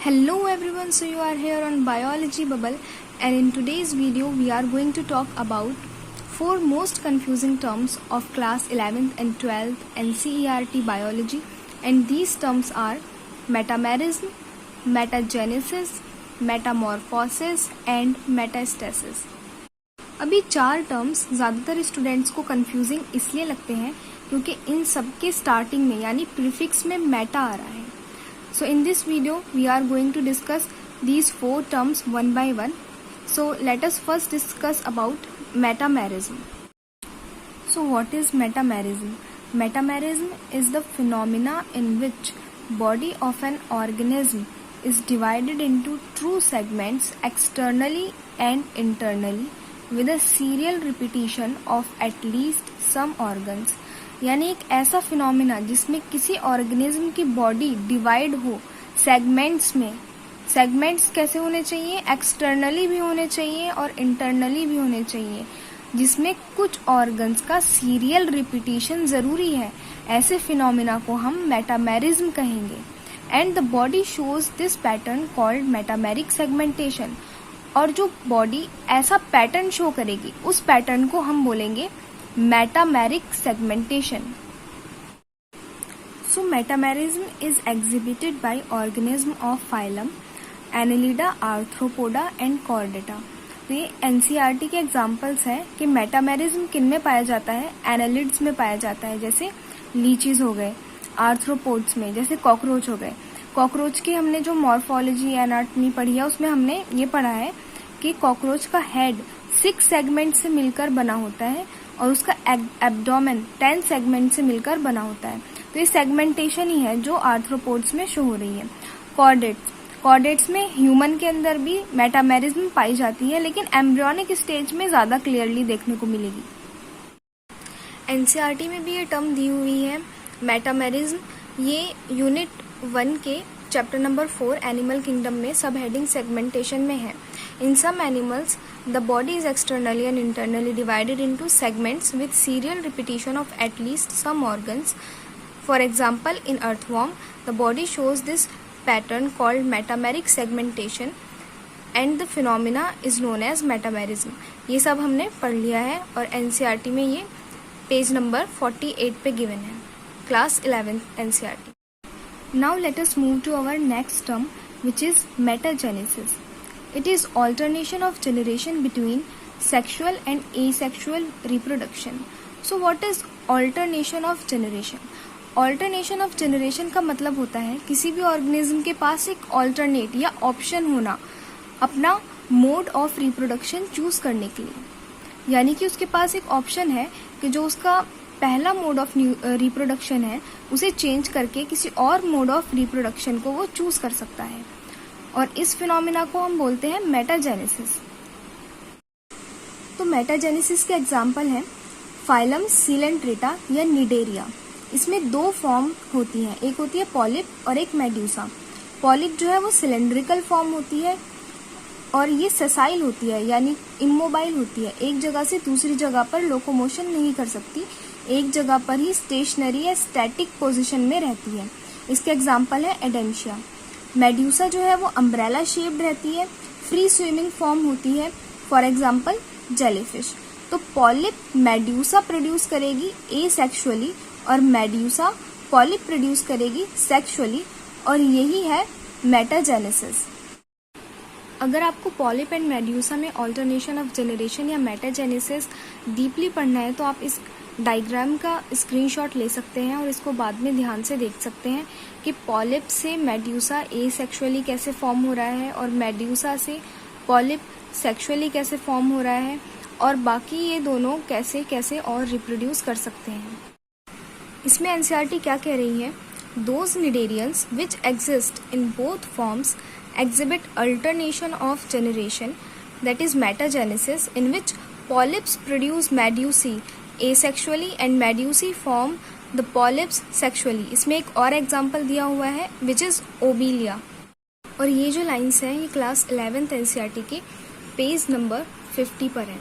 Hello everyone, so you are here on Biology Bubble, and in today's video we are going to talk about 4 most confusing terms of class 11th and 12th NCERT biology, and these terms are metamerism, metagenesis, metamorphosis and metastasis. अभी 4 terms ज़्यादातर students को confusing इसलिए लगते हैं क्योंकि इन सब के starting में यानी प्रीफिक्स में मेटा आ रहा है. So in this video we are going to discuss these 4 terms one by one. So let us first discuss about metamerism. So what is metamerism? Metamerism is the phenomena in which body of an organism is divided into two segments externally and internally with a serial repetition of at least some organs. यानी एक ऐसा phenomena जिसमें किसी organism की body divide हो segments में. Segments कैसे होने चाहिए? एक्सटर्नली भी होने चाहिए और इंटरनली भी होने चाहिए, जिसमें कुछ ऑर्गन्स का सीरियल रिपीटिशन जरूरी है. ऐसे फिनोमिना को हम मेटामेरिज्म कहेंगे. And the body shows this pattern called metameric segmentation. और जो बॉडी ऐसा पैटर्न शो करेगी उस पैटर्न को हम बोलेंगे metameric segmentation. So metamerism is exhibited by organism of phylum Annelida, Arthropoda and Chordata. तो ये NCERT के एग्जाम्पल्स हैं कि मेटामेरिज्म किन में पाया जाता है. एनालिड्स में पाया जाता है, जैसे लीचीज हो गए. आर्थ्रोपोड्स में जैसे कॉकरोच हो गए. कॉकरोच की हमने जो मॉर्फोलॉजी एनाटॉमी पढ़ी है उसमें हमने ये पढ़ा है कि कॉकरोच का हेड 6 सेगमेंट से मिलकर बना होता है और उसका एब्डोमेन 10 सेगमेंट से मिलकर बना होता है. तो ये सेगमेंटेशन ही है जो आर्थ्रोपोड्स में शो हो रही है. कॉर्डेट्स में ह्यूमन के अंदर भी मेटामेरिज्म पाई जाती है, लेकिन एम्ब्रियोनिक स्टेज में ज्यादा क्लियरली देखने को मिलेगी. एनसीईआरटी में भी ये टर्म दी हुई है मेटामेरिज्म. ये यूनिट 1 के चैप्टर नंबर 4 एनिमल किंगडम में सब हेडिंग सेगमेंटेशन में है. In some animals, the body is externally and internally divided into segments with serial repetition of at least some organs. For example, in earthworm, the body shows this pattern called metameric segmentation and the phenomena is known as metamerism. ये सब हमने पढ़ लिया है और NCERT में ये page number 48 पे गिवन है, class 11th NCERT. Now let us move to our next term, which is metagenesis. It is alternation of generation between sexual and asexual reproduction. So what is alternation of generation? Alternation of generation का मतलब होता है किसी भी organism के पास एक alternate या option होना अपना मोड ऑफ रिप्रोडक्शन चूज करने के लिए. यानी कि उसके पास एक ऑप्शन है कि जो उसका पहला मोड ऑफ रिप्रोडक्शन है उसे चेंज करके किसी और मोड ऑफ रिप्रोडक्शन को वो चूज कर सकता है, और इस फिनोमिना को हम बोलते हैं मेटाजेनेसिस. तो मेटाजेनेसिस के एग्जाम्पल हैं फाइलम सीलेंट्रेटा या निडेरिया. इसमें 2 फॉर्म होती हैं, एक होती है पॉलिप और एक मेड्यूसा. पॉलिप जो है वो सिलेंड्रिकल फॉर्म होती है और ये सेसाइल होती है यानी इमोबाइल होती है. एक जगह से दूसरी जगह पर लोकोमोशन नहीं कर सकती, एक जगह पर ही स्टेशनरी या स्टैटिक पोजिशन में रहती है. इसके एग्जाम्पल है एडेंशिया. मेड्यूसा जो है वो अम्ब्रेला शेप्ड रहती है, फ्री स्विमिंग फॉर्म होती है, फॉर एग्जाम्पल जेलीफिश. तो पॉलिप मेड्यूसा प्रोड्यूस करेगी एसेक्सुअली और मेड्यूसा पॉलिप प्रोड्यूस करेगी सेक्सुअली, और यही है मेटाजेनेसिस. अगर आपको पॉलिप एंड मेड्यूसा में ऑल्टरनेशन ऑफ जनरेशन या मेटाजेनेसिस डीपली पढ़ना है तो आप इस डायग्राम का स्क्रीनशॉट ले सकते हैं और इसको बाद में ध्यान से देख सकते हैं कि पॉलिप से मेड्यूसा एसेक्सुअली कैसे फॉर्म हो रहा है और मेड्यूसा से पॉलिप सेक्सुअली कैसे फॉर्म हो रहा है, और बाकी ये दोनों कैसे कैसे और रिप्रोड्यूस कर सकते हैं. इसमें एनसीईआरटी क्या कह रही है? Those cnidarians which exist in both forms exhibit alternation of generation, that is metagenesis, in which polyps produce medusae asexually and medusae form the polyps sexually. इसमें एक और एग्जाम्पल दिया हुआ है which is obelia. और ये जो लाइन्स हैं ये क्लास 11th NCERT के पेज नंबर 50 पर है.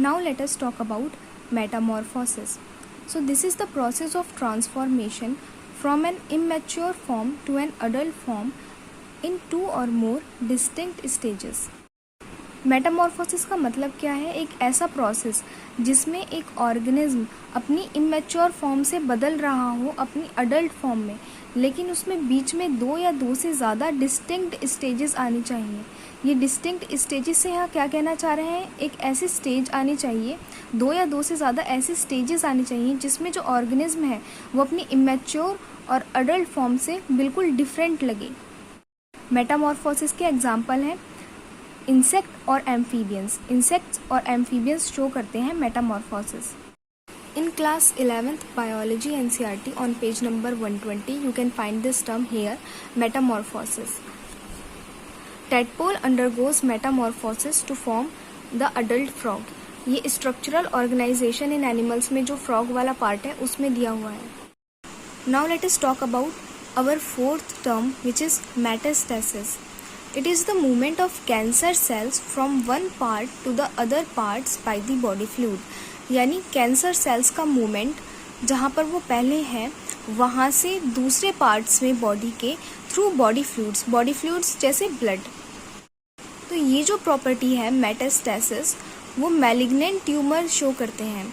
Now let us talk about metamorphosis. So this is the process of transformation from an immature form to an adult form in 2 or more distinct stages. Metamorphosis का मतलब क्या है? एक ऐसा process जिसमें एक ऑर्गेनिज्म अपनी इमेच्योर फॉर्म से बदल रहा हो अपनी अडल्ट फॉर्म में, लेकिन उसमें बीच में 2 या 2 से ज़्यादा डिस्टिंक्ट स्टेजेस आनी चाहिए। ये डिस्टिंक्ट स्टेजेस से यहाँ क्या कहना चाह रहे हैं? एक ऐसी स्टेज आनी चाहिए, 2 या 2 से ज़्यादा ऐसे स्टेजेस आनी चाहिए जिसमें जो ऑर्गेनिज्म है वो अपनी इमेच्योर और अडल्ट फॉर्म से बिल्कुल डिफरेंट लगे। मेटामॉर्फोसिस के एग्जाम्पल हैं इंसेक्ट और एम्फीबियंस। इंसेक्ट्स और एम्फीबियंस शो करते हैं Metamorphosis. In class 11th biology NCERT on page number 120 you can find this term here, metamorphosis. Tadpole undergoes metamorphosis to form the adult frog. ये structural organization in animals में जो frog वाला part है उसमें दिया हुआ है। Now let us talk about our fourth term which is metastasis. It is the movement of cancer cells from one part to the other parts by the body fluid. यानी cancer cells का movement जहाँ पर वो पहले हैं वहाँ से दूसरे पार्ट्स में बॉडी के थ्रू बॉडी फ्लूइड्स जैसे ब्लड। तो ये जो प्रॉपर्टी है मेटास्टेसिस वो मैलिग्नेंट ट्यूमर शो करते हैं।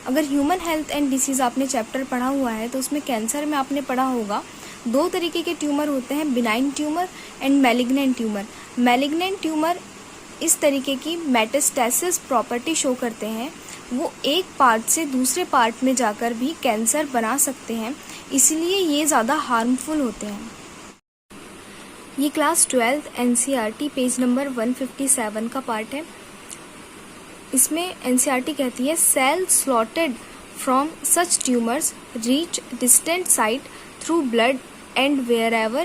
अगर ह्यूमन हेल्थ एंड डिसीज़ आपने चैप्टर पढ़ा हुआ है तो उसमें कैंसर में आपने पढ़ा होगा 2 तरीके के ट्यूमर होते हैं, benign tumour and malignant tumour. Malignant tumour इस तरीके की मेटास्टेसिस प्रॉपर्टी शो करते हैं, वो एक पार्ट से दूसरे पार्ट में जाकर भी कैंसर बना सकते हैं, इसलिए ये ज़्यादा हार्मफुल होते हैं। ये क्लास 12 NCERT पेज नंबर 157 का पार्ट है। इसमें NCERT कहती है cell slotted from such tumours reach distant site through blood and wherever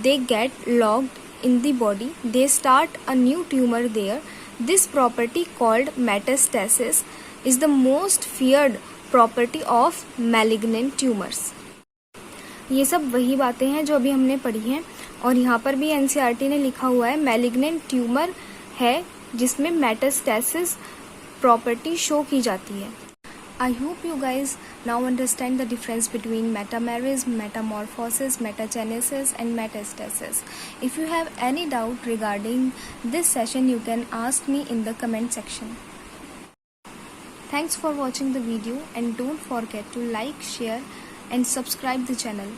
they get logged in the body they start a new tumor there. This property called metastasis is the most feared property of malignant tumors. ये सब वही बातें हैं जो अभी हमने पढ़ी हैं और यहाँ पर भी NCERT ने लिखा हुआ है मैलिग्नेंट ट्यूमर है जिसमें मेटास्टेसिस प्रॉपर्टी शो की जाती है। I hope you guys now understand the difference between metamerism, metamorphosis, metagenesis and metastasis. If you have any doubt regarding this session, you can ask me in the comment section. Thanks for watching the video and don't forget to like, share and subscribe the channel.